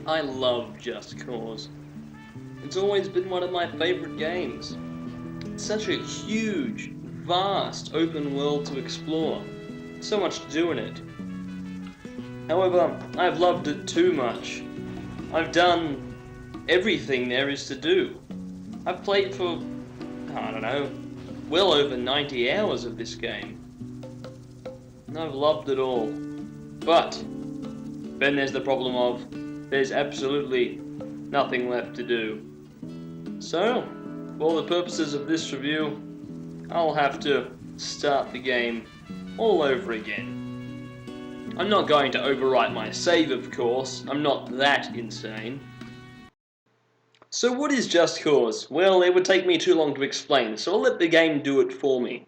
I love Just Cause. It's always been one of my favorite games. It's such a huge, vast, open world to explore. So much to do in it. However, I've loved it too much. I've done everything there is to do. I've played for, I don't know, well over 90 hours of this game. And I've loved it all. But then there's the problem of there's absolutely nothing left to do. So, for the purposes of this review, I'll have to start the game all over again. I'm not going to overwrite my save, of course. I'm not that insane. So what is Just Cause? Well, it would take me too long to explain, so I'll let the game do it for me.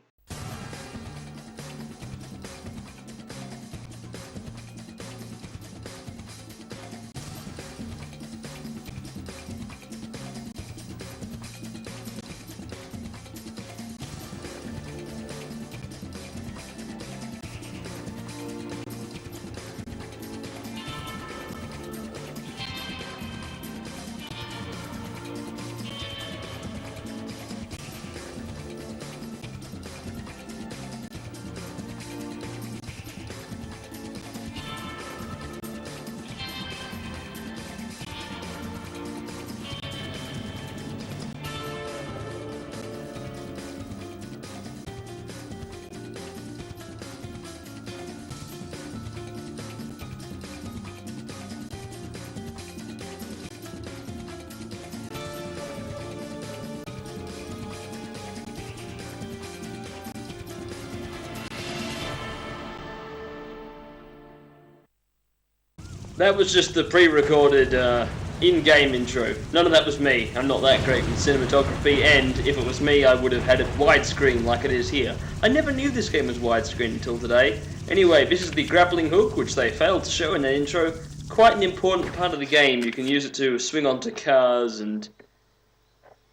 That was just the pre-recorded in-game intro. None of that was me. I'm not that great with cinematography, and if it was me, I would have had it widescreen like it is here. I never knew this game was widescreen until today. Anyway, this is the Grappling Hook, which they failed to show in the intro. Quite an important part of the game. You can use it to swing onto cars and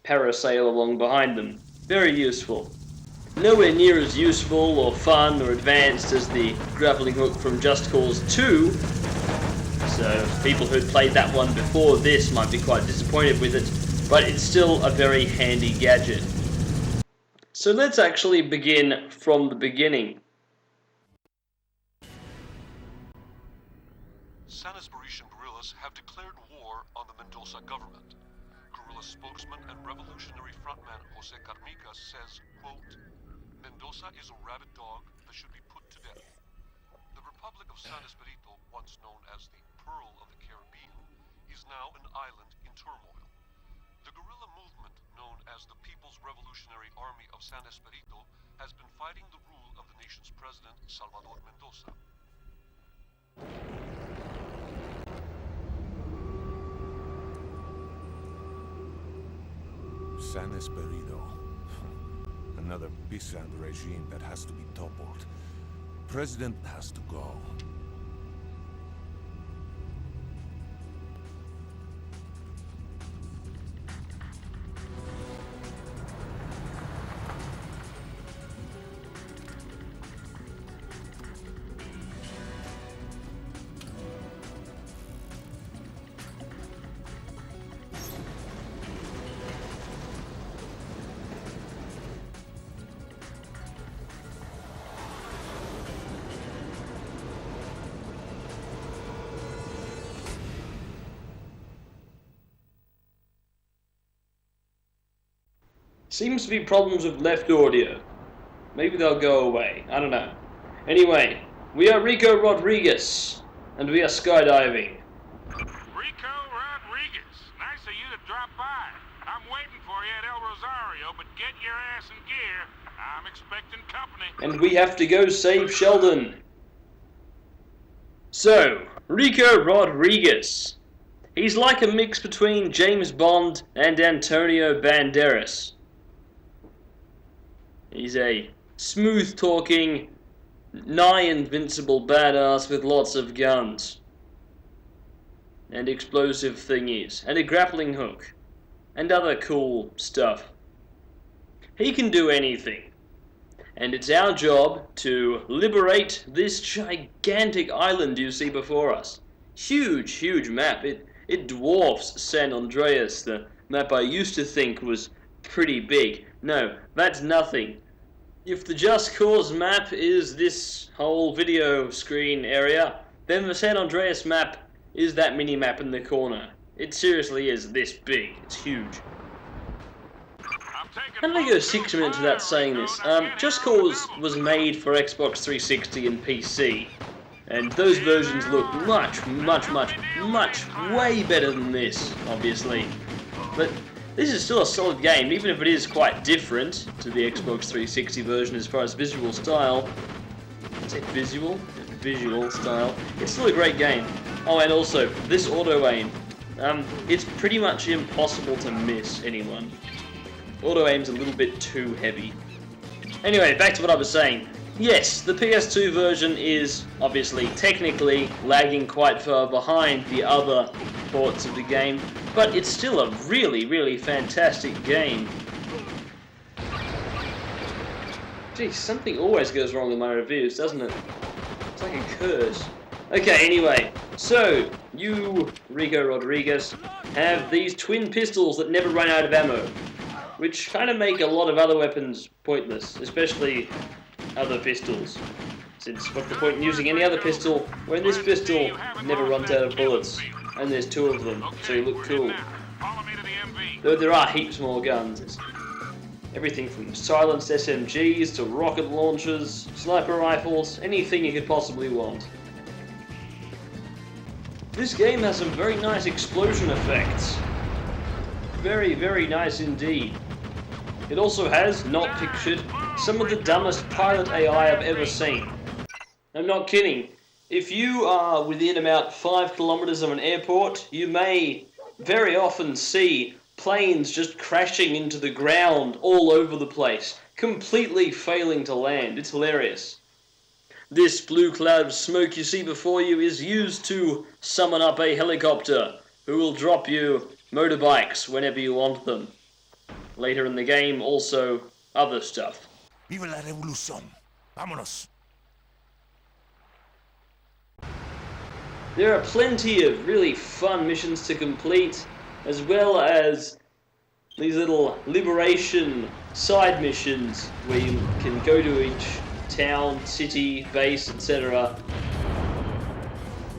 parasail along behind them. Very useful. Nowhere near as useful or fun or advanced as the Grappling Hook from Just Cause 2, so people who'd played that one before this might be quite disappointed with it, but it's still a very handy gadget. So let's actually begin from the beginning. San Esparitian guerrillas have declared war on the Mendoza government. Guerrilla spokesman and revolutionary frontman Jose Carmica says, quote, "Mendoza is a rabid dog that should be put to death." The Republic of San Esperito, once known as the Pearl of the Caribbean, is now an island in turmoil. The guerrilla movement known as the People's Revolutionary Army of San Esperito has been fighting the rule of the nation's president, Salvador Mendoza. San Esperito. Another peasant regime that has to be toppled. President has to go. Seems to be problems with left audio. Maybe they'll go away. I don't know. Anyway, we are Rico Rodriguez, and we are skydiving. Rico Rodriguez, nice of you to drop by. I'm waiting for you at El Rosario, but get your ass in gear. I'm expecting company. And we have to go save Sheldon. So, Rico Rodriguez. He's like a mix between James Bond and Antonio Banderas. He's a smooth-talking, nigh-invincible badass with lots of guns. And explosive thingies. And a grappling hook. And other cool stuff. He can do anything. And it's our job to liberate this gigantic island you see before us. Huge, huge map. It dwarfs San Andreas, the map I used to think was pretty big. No, that's nothing. If the Just Cause map is this whole video screen area, then the San Andreas map is that mini-map in the corner. It seriously is this big. It's huge. How did I go 6 minutes without saying this? Just Cause was made for Xbox 360 and PC, and those versions look much way better than this, obviously. But this is still a solid game, even if it is quite different to the Xbox 360 version as far as visual style. Is it visual? Visual style. It's still a great game. Oh, and also, this auto-aim. It's pretty much impossible to miss anyone. Auto-aim's a little bit too heavy. Anyway, back to what I was saying. Yes, the PS2 version is, obviously, technically lagging quite far behind the other ports of the game, but it's still a really fantastic game. Geez, something always goes wrong in my reviews, doesn't it? It's like a curse. Okay, anyway, so, you, Rico Rodriguez, have these twin pistols that never run out of ammo, which kind of make a lot of other weapons pointless, especially other pistols. Since what's the point in using any other pistol when this pistol never runs out of bullets, and there's 2 of them, so you look cool. Though there are heaps more guns. It's everything from silenced SMGs to rocket launchers, sniper rifles, anything you could possibly want. This game has some very nice explosion effects. Very nice indeed. It also has, not pictured, some of the dumbest pilot AI I've ever seen. I'm not kidding. If you are within about 5 kilometers of an airport, you may very often see planes just crashing into the ground all over the place, completely failing to land. It's hilarious. This blue cloud of smoke you see before you is used to summon up a helicopter, who will drop you motorbikes whenever you want them. Later in the game, also other stuff. Viva la revolución. Vámonos. There are plenty of really fun missions to complete, as well as these little liberation side missions where you can go to each town, city, base, etc.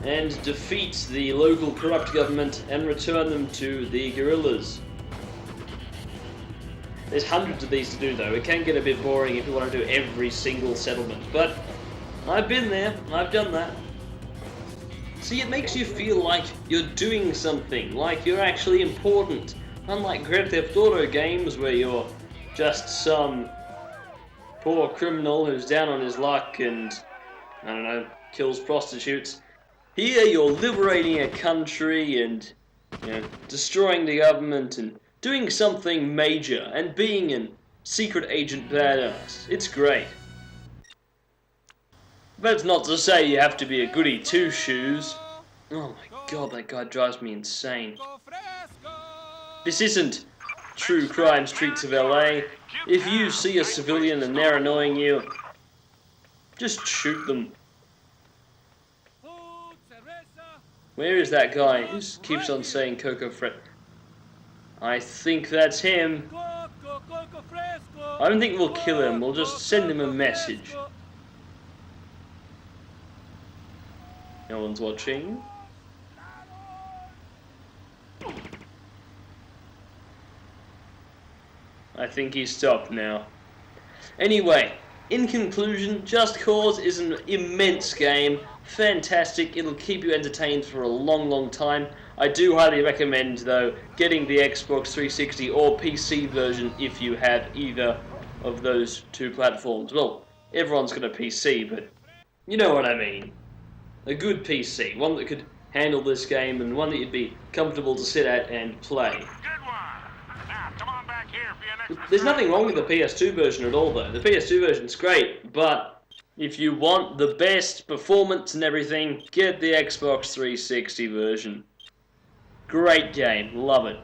and defeat the local corrupt government and return them to the guerrillas. There's hundreds of these to do though. It can get a bit boring if you want to do every single settlement, but I've been there, I've done that. See, it makes you feel like you're doing something, like you're actually important. Unlike Grand Theft Auto games where you're just some poor criminal who's down on his luck and, I don't know, kills prostitutes. Here you're liberating a country and, destroying the government and doing something major and being a secret agent badass. It's great. That's not to say you have to be a goody two-shoes. Oh my god, that guy drives me insane. This isn't true crime streets of LA. If you see a civilian and they're annoying you, just shoot them. Where is that guy? He just keeps on saying Coco Fret. I think that's him. I don't think we'll kill him, we'll just send him a message. No one's watching. I think he's stopped now. Anyway, in conclusion, Just Cause is an immense game. Fantastic, it'll keep you entertained for a long time. I do highly recommend, though, getting the Xbox 360 or PC version if you have either of those 2 platforms. Well, everyone's got a PC, but you know what I mean. A good PC, one that could handle this game and one that you'd be comfortable to sit at and play. Good one. Now, come on back here for your next. There's nothing wrong with the PS2 version at all, though. The PS2 version's great, but if you want the best performance and everything, get the Xbox 360 version. Great game, love it.